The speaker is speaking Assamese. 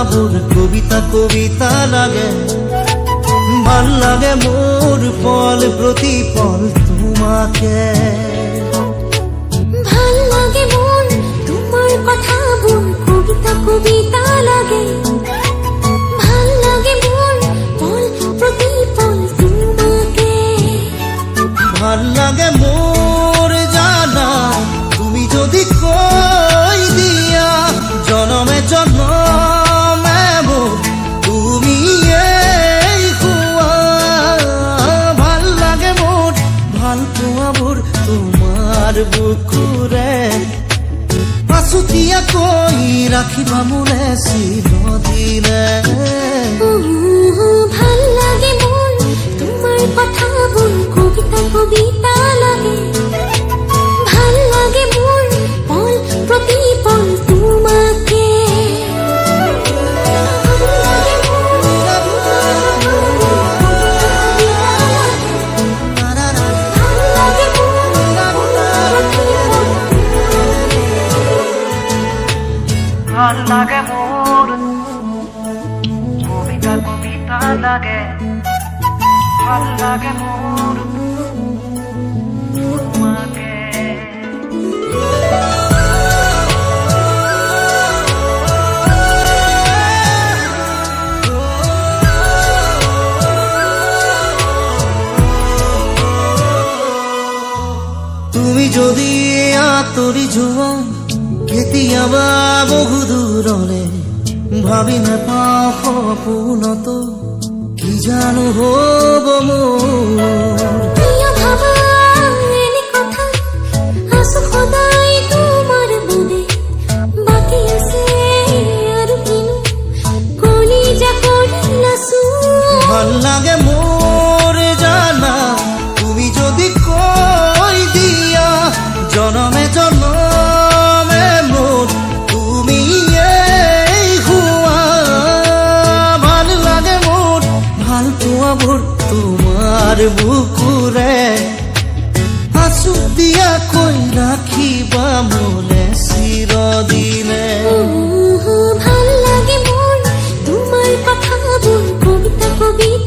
কথাবোৰ কবিতা কবিতা লাগে। ভাল লাগে মোৰ পল প্ৰতিপল তোমাকে। ভাল লাগে মোৰ তোমাৰ কথাবোৰ কবিতা কবিতা লাগে। ভাল লাগে মোৰ পল প্ৰতিপল তোমাকে। ভাল লাগে মোৰ জানা তুমি যদি কৈ দিয়া জনমে জনমে মোক তুমি ভাল লাগে মোৰ ভাল পোৱাবোৰ তোমাৰ বুকুৰে পাছুতীয়াকৈ ৰাখিবা মোৰে চিৰদিনে। ভাল লাগে মোৰ তোমাৰ কথাবোৰ কবিতা কবিতা লাগে। ভাল লাগে মোৰ পল প্ৰতিপল তোমাকে। ভাল লাগে মোৰ কবিতা কবিতা লাগে। ভাল লাগে মোৰ তোমাকে। তুমি যদি আঁতৰি যোৱা কেতিয়াবা বহু দূৰলে ভাবি নাপাওঁ সপোনতো কি জানো হ'ব মোৰ। প্ৰিয় ভাবা এনে কথা আছো সদায় তোমাৰ বাবে। বাকী আছে আৰু কিনো কলিজা কৰি নাচো। ভাল লাগে মোৰ জানা তুমি যদি কৈ দিয়া জনমে জনমে মোৰ তুমি ভাল লাগে মোৰ ভাল পোৱাবোৰ তোমাৰ বুকুৰে আঁচু দিয়াকৈ ৰাখিবা মোলে চিৰদিনে। ভাল লাগে মোৰ তোমাৰ কথাবোৰ কবিতা কবিতা